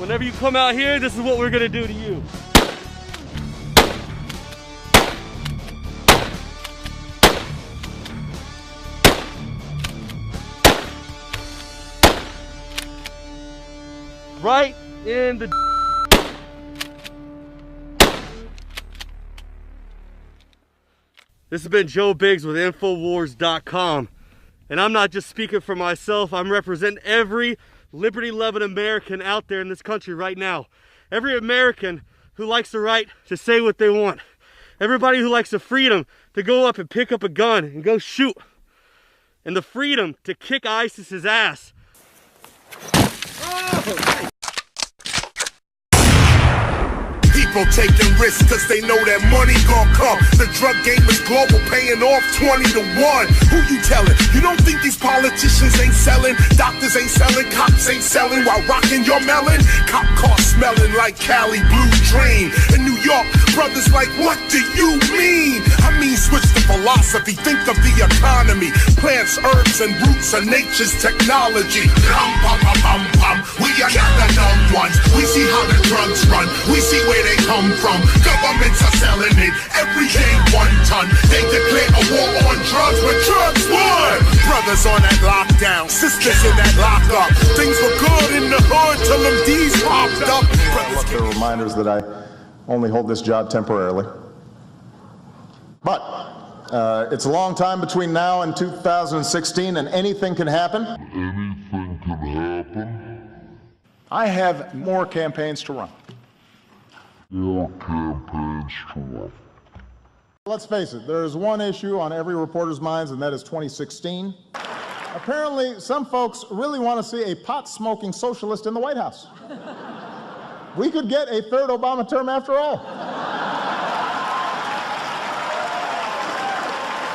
Whenever you come out here, this is what we're gonna do to you. Right in the... This has been Joe Biggs with Infowars.com. And I'm not just speaking for myself, I'm representing every liberty-loving American out there in this country right now. Every American who likes the right to say what they want. Everybody who likes the freedom to go up and pick up a gun and go shoot. And the freedom to kick ISIS's ass. Oh! People taking risks cause they know that money gon' come. The drug game is global, paying off 20 to 1. Who you telling? You don't think these politicians ain't selling? Doctors ain't selling, cops ain't selling while rocking your melon? Cop car smelling like Cali Blue Dream. In New York, brothers like, what do you mean? I mean, switch the philosophy, think of the economy. Plants, herbs, and roots are nature's technology. Rum, pum, pum, pum, pum. We are not the dumb ones. We see how the drugs run. We see where they come from. Governments are selling it every day 1 ton. They declare a war on drugs, but drugs won. Brothers on that lockdown, sisters in that lockup. Things were good in the hood till them D's popped up. The reminders that I only hold this job temporarily. But it's a long time between now and 2016, and anything can happen. Anything can happen. I have more campaigns to run. More campaigns to run. Let's face it, there is one issue on every reporter's minds, and that is 2016. Apparently, some folks really want to see a pot-smoking socialist in the White House. We could get a third Obama term after all.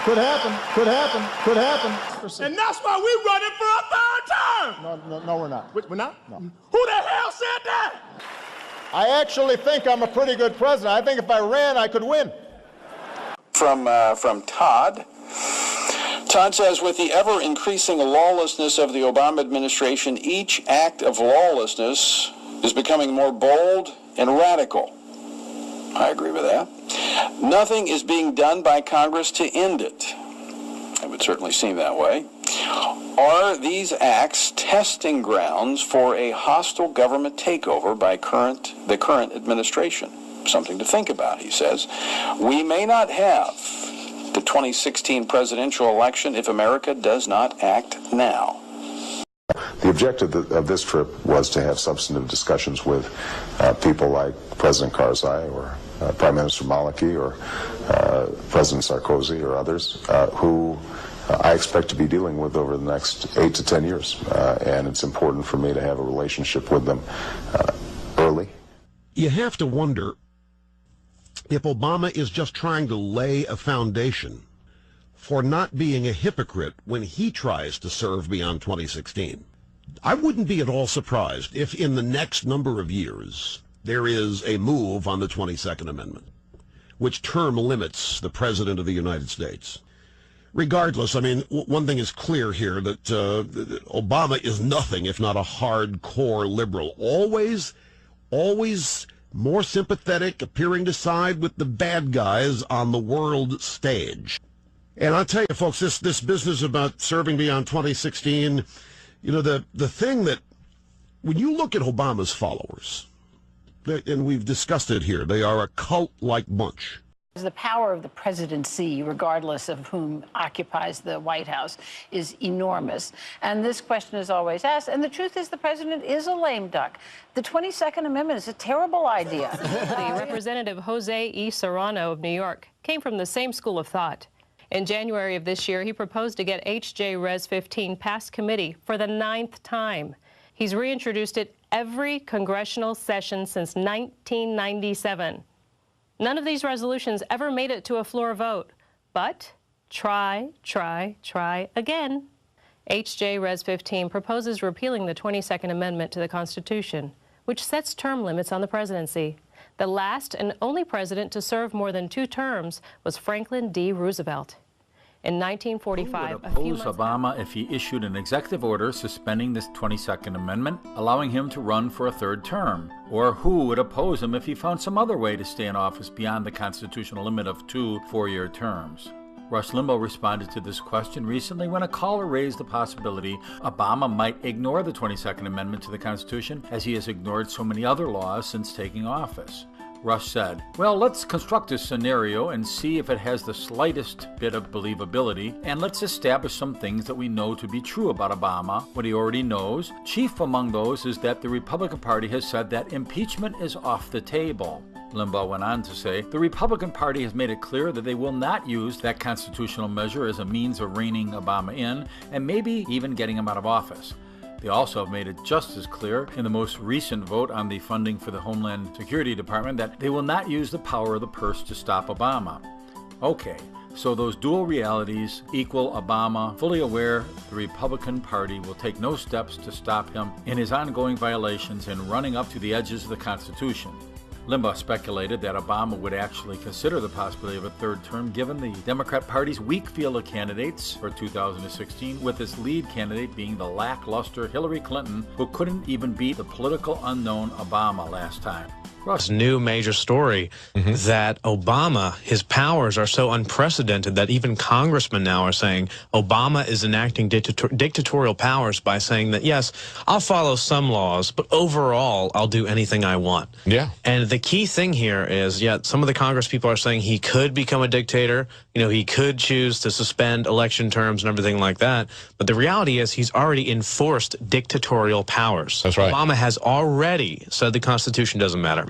Could happen, could happen, could happen. And that's why we running for a 3rd term. No, we're not. We're not? No. Who the hell said that? I actually think I'm a pretty good president. I think if I ran, I could win. From Todd. Todd says, with the ever-increasing lawlessness of the Obama administration, each act of lawlessness is becoming more bold and radical. I agree with that. Nothing is being done by Congress to end it. It would certainly seem that way. Are these acts testing grounds for a hostile government takeover by the current administration? Something to think about, he says. We may not have the 2016 presidential election if America does not act now. The objective of this trip was to have substantive discussions with people like President Karzai or Prime Minister Maliki or President Sarkozy or others who I expect to be dealing with over the next 8 to 10 years. And it's important for me to have a relationship with them early. You have to wonder if Obama is just trying to lay a foundation for not being a hypocrite when he tries to serve beyond 2016. I wouldn't be at all surprised if in the next number of years there is a move on the 22nd Amendment, which term limits the President of the United States. Regardless, I mean, one thing is clear here, that Obama is nothing if not a hardcore liberal. Always more sympathetic, appearing to side with the bad guys on the world stage. And I'll tell you, folks, this business about serving beyond 2016, you know, the thing that, when you look at Obama's followers, and we've discussed it here, they are a cult-like bunch. The power of the presidency, regardless of whom occupies the White House, is enormous. And this question is always asked. And the truth is the president is a lame duck. The 22nd Amendment is a terrible idea. Representative Jose E. Serrano of New York came from the same school of thought. In January of this year, he proposed to get H.J. Res 15 past committee for the 9th time. He's reintroduced it every congressional session since 1997. None of these resolutions ever made it to a floor vote, but try again. H.J. Res 15 proposes repealing the 22nd Amendment to the Constitution, which sets term limits on the presidency. The last and only president to serve more than 2 terms was Franklin D. Roosevelt. In 1945, Who would a few oppose months Obama if he issued an executive order suspending the 22nd Amendment, allowing him to run for a third term? Or who would oppose him if he found some other way to stay in office beyond the constitutional limit of 2 four-year terms? Rush Limbaugh responded to this question recently when a caller raised the possibility Obama might ignore the 22nd Amendment to the Constitution, as he has ignored so many other laws since taking office. Rush said, "Well, let's construct a scenario and see if it has the slightest bit of believability, and let's establish some things that we know to be true about Obama, what he already knows. Chief among those is that the Republican Party has said that impeachment is off the table." Limbaugh went on to say, "The Republican Party has made it clear that they will not use that constitutional measure as a means of reining Obama in, and maybe even getting him out of office. They also have made it just as clear in the most recent vote on the funding for the Homeland Security Department that they will not use the power of the purse to stop Obama." Okay, so those dual realities equal Obama fully aware the Republican Party will take no steps to stop him in his ongoing violations and running up to the edges of the Constitution. Limbaugh speculated that Obama would actually consider the possibility of a third term given the Democrat Party's weak field of candidates for 2016, with its lead candidate being the lackluster Hillary Clinton, who couldn't even beat the political unknown Obama last time. This new major story that Obama, his powers are so unprecedented that even congressmen now are saying Obama is enacting dictatorial powers by saying that, yes, I'll follow some laws, but overall, I'll do anything I want. Yeah. And the key thing here is, some of the Congress people are saying he could become a dictator. He could choose to suspend election terms and everything like that. But the reality is he's already enforced dictatorial powers. That's right. Obama has already said the Constitution doesn't matter.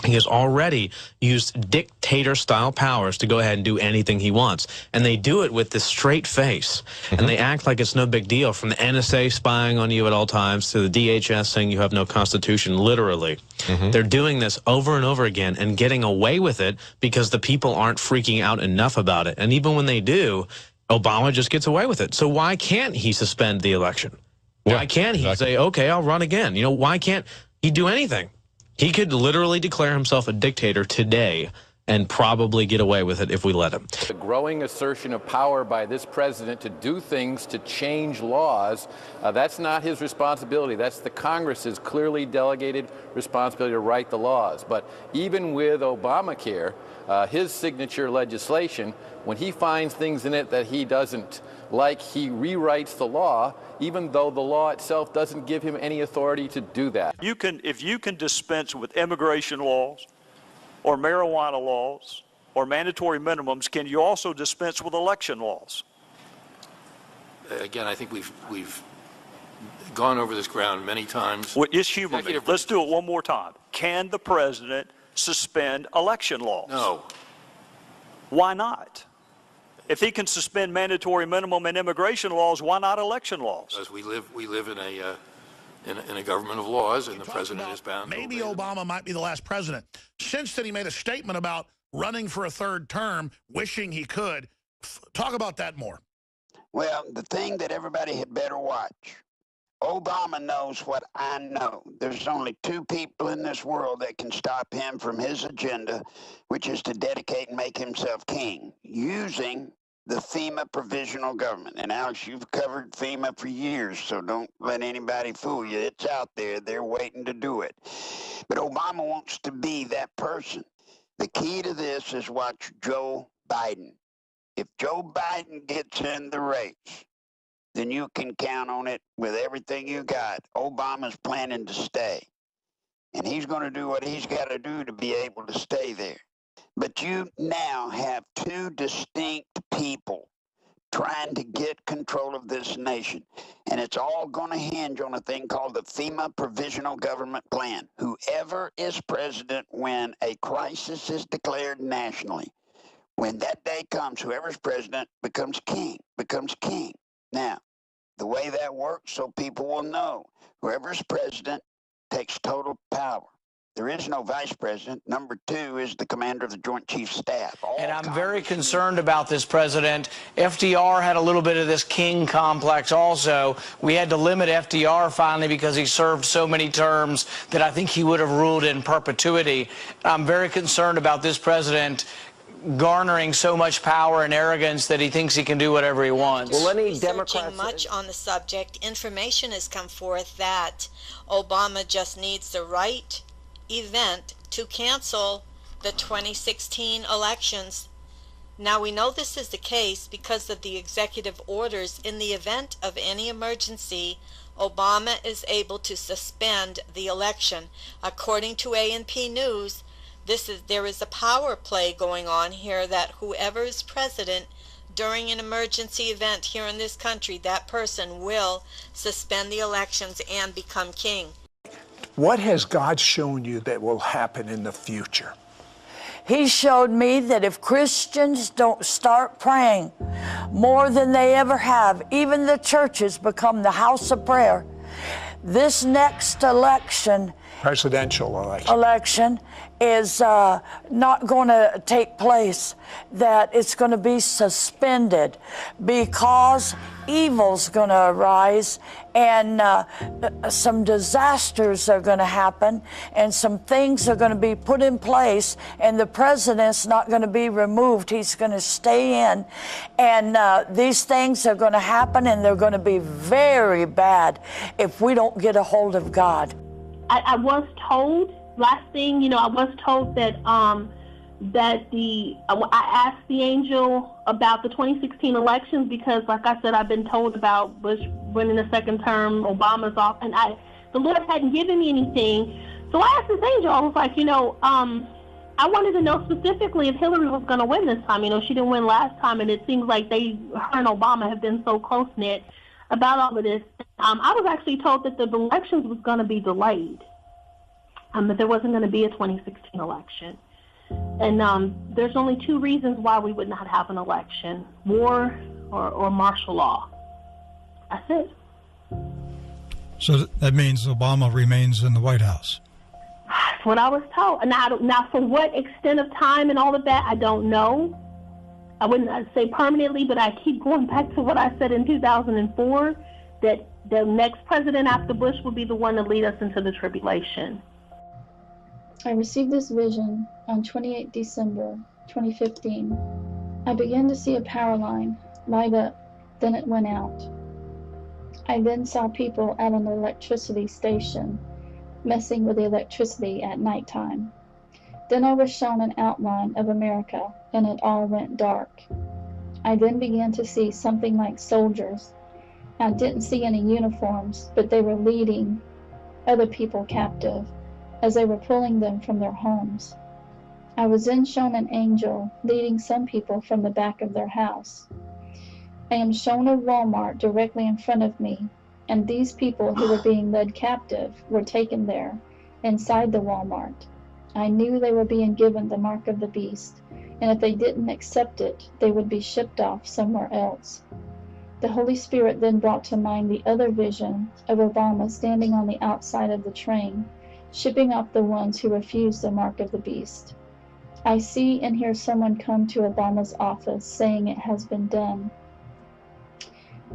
He has already used dictator-style powers to go ahead and do anything he wants. And they do it with this straight face. And they act like it's no big deal, from the NSA spying on you at all times to the DHS saying you have no constitution, literally. They're doing this over and over again and getting away with it because the people aren't freaking out enough about it. And even when they do, Obama just gets away with it. So why can't he suspend the election? Why can't he say, okay, I'll run again? Why can't he do anything? He could literally declare himself a dictator today and probably get away with it if we let him. The growing assertion of power by this president to do things to change laws, that's not his responsibility. That's the Congress's clearly delegated responsibility to write the laws. But even with Obamacare, his signature legislation, when he finds things in it that he doesn't like, he rewrites the law, even though the law itself doesn't give him any authority to do that. If you can dispense with immigration laws or marijuana laws or mandatory minimums, can you also dispense with election laws? Again, I think we've gone over this ground many times. Well, just humor me. Let's do it one more time. Can the president suspend election laws? No. Why not? If he can suspend mandatory minimum and immigration laws, why not election laws? Because we live in a government of laws, and the president is bound. Maybe Obama might be the last president. Since then, he made a statement about running for a third term, wishing he could. Talk about that more. Well, the thing that everybody had better watch. Obama knows what I know. There's only two people in this world that can stop him from his agenda, which is to dedicate and make himself king, using the FEMA provisional government. And Alex, you've covered FEMA for years, so don't let anybody fool you. It's out there. They're waiting to do it. But Obama wants to be that person. The key to this is watch Joe Biden. If Joe Biden gets in the race, then you can count on it with everything you got. Obama's planning to stay. And he's going to do what he's got to do to be able to stay there. But you now have two distinct people trying to get control of this nation. And it's all going to hinge on a thing called the FEMA Provisional Government Plan. Whoever is president when a crisis is declared nationally, when that day comes, whoever's president becomes king, Now, the way that works, so people will know, whoever's president takes total power. There is no vice president. Number two is the commander of the Joint Chiefs Staff. And I'm very concerned about this president. FDR had a little bit of this king complex also. We had to limit FDR finally because he served so many terms that I think he would have ruled in perpetuity. I'm very concerned about this president garnering so much power and arrogance that he thinks he can do whatever he wants. Well, any Democrats much on the subject, information has come forth that Obama just needs the right event to cancel the 2016 elections. Now, we know this is the case because of the executive orders. In the event of any emergency, Obama is able to suspend the election. According to A&P News, there is a power play going on here that whoever is president during an emergency event here in this country, that person will suspend the elections and become king. What has God shown you that will happen in the future? He showed me that if Christians don't start praying more than they ever have, even the churches become the house of prayer, this next election, presidential election is not going to take place, that it's going to be suspended because evil's going to arise and some disasters are going to happen and some things are going to be put in place, and the president's not going to be removed. He's going to stay in, and these things are going to happen, and they're going to be very bad if we don't get a hold of God. I was told, last thing, you know, I was told that I asked the angel about the 2016 elections because, like I said, I've been told about Bush winning the second term, Obama's off, and the Lord hadn't given me anything. So I asked this angel, I was like, you know, I wanted to know specifically if Hillary was going to win this time. You know, she didn't win last time, and it seems like her and Obama have been so close-knit about all of this. I was actually told that the elections was going to be delayed, that there wasn't going to be a 2016 election. And there's only two reasons why we would not have an election: war or martial law. That's it. So that means Obama remains in the White House. That's what I was told. Now, for what extent of time and all of that, I don't know. I wouldn't say permanently, but I keep going back to what I said in 2004, that the next president after Bush will be the one to lead us into the tribulation. I received this vision on 28 December 2015. I began to see a power line light up, then it went out. I then saw people at an electricity station messing with the electricity at nighttime. Then I was shown an outline of America, and it all went dark. I then began to see something like soldiers. I didn't see any uniforms, but they were leading other people captive as they were pulling them from their homes. I was then shown an angel leading some people from the back of their house. I am shown a Walmart directly in front of me, and these people who were being led captive were taken there, inside the Walmart. I knew they were being given the mark of the beast, and if they didn't accept it, they would be shipped off somewhere else. The Holy Spirit then brought to mind the other vision of Obama standing on the outside of the train, shipping off the ones who refused the mark of the beast. I see and hear someone come to Obama's office saying it has been done.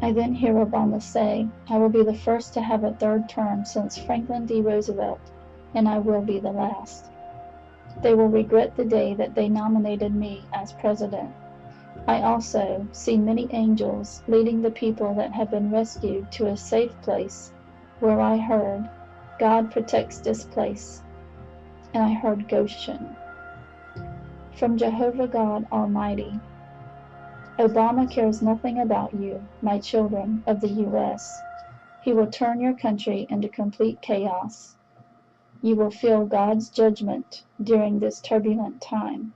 I then hear Obama say, "I will be the first to have a third term since Franklin D. Roosevelt, and I will be the last." They will regret the day that they nominated me as president. I also see many angels leading the people that have been rescued to a safe place where I heard, "God protects this place." And I heard Goshen. From Jehovah God Almighty, Obama cares nothing about you, my children of the U.S. He will turn your country into complete chaos. You will feel God's judgment during this turbulent time.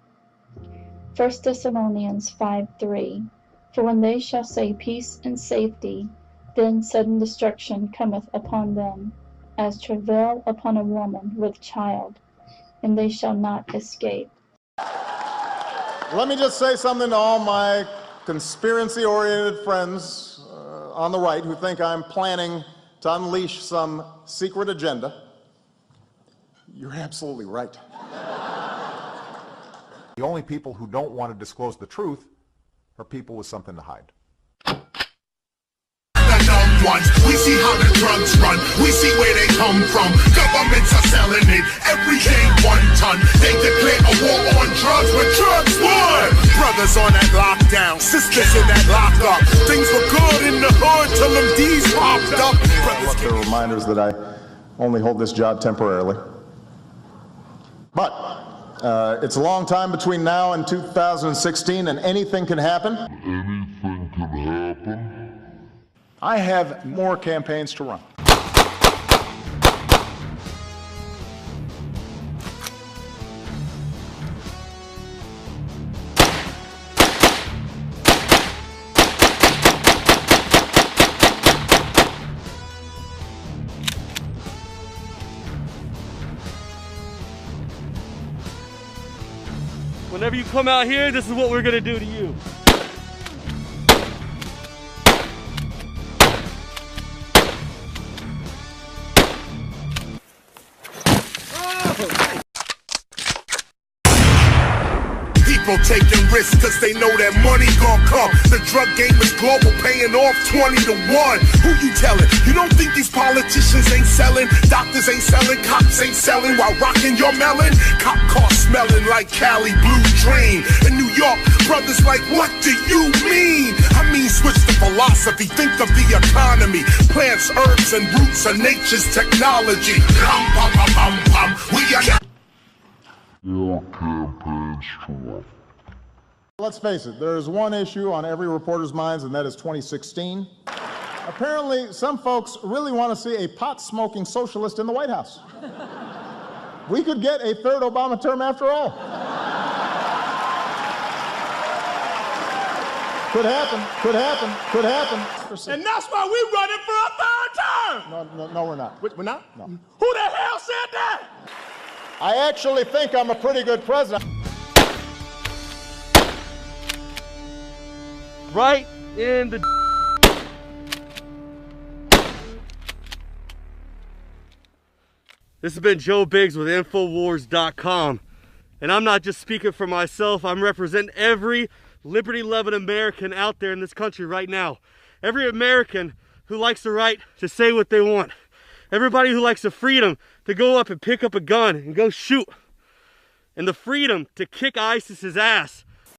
1 Thessalonians 5:3, "For when they shall say peace and safety, then sudden destruction cometh upon them, as travail upon a woman with child, and they shall not escape." Let me just say something to all my conspiracy-oriented friends on the right who think I'm planning to unleash some secret agenda. You're absolutely right. The only people who don't want to disclose the truth are people with something to hide. ones. We see how the drugs run, we see where they come from. Governments are selling it, every day 1 ton. They declare a war on drugs, but drugs won. Brothers on that lockdown, sisters in that lockup. Things were good in the hood till them D's popped up. Brothers, there are reminders that I only hold this job temporarily. But it's a long time between now and 2016, and anything can happen. Anything can happen. I have more campaigns to run. Whenever you come out here, this is what we're gonna do to you. People taking risks cause they know that money gon' come. The drug game is global, paying off 20 to 1. Who you telling? You don't think these politicians ain't selling? Doctors ain't selling, cops ain't selling while rocking your melon? Cop car smelling like Cali Blue Dream. In New York, brothers like, what do you mean? I mean, switch the philosophy, think of the economy. Plants, herbs, and roots are nature's technology. Pum, pum, pum, pum, pum. We are Your campaign's true. Let's face it, there is one issue on every reporter's minds, and that is 2016. Apparently, some folks really want to see a pot-smoking socialist in the White House. We could get a third Obama term after all. Could happen, could happen, could happen. And that's why we're running for a third term. No, we're not. We're not? No. Who the hell said that? I actually think I'm a pretty good president. Right in the This has been Joe Biggs with Infowars.com. And I'm not just speaking for myself, I'm representing every liberty-loving American out there in this country right now. Every American who likes the right to say what they want. Everybody who likes the freedom to go up and pick up a gun and go shoot. And the freedom to kick ISIS's ass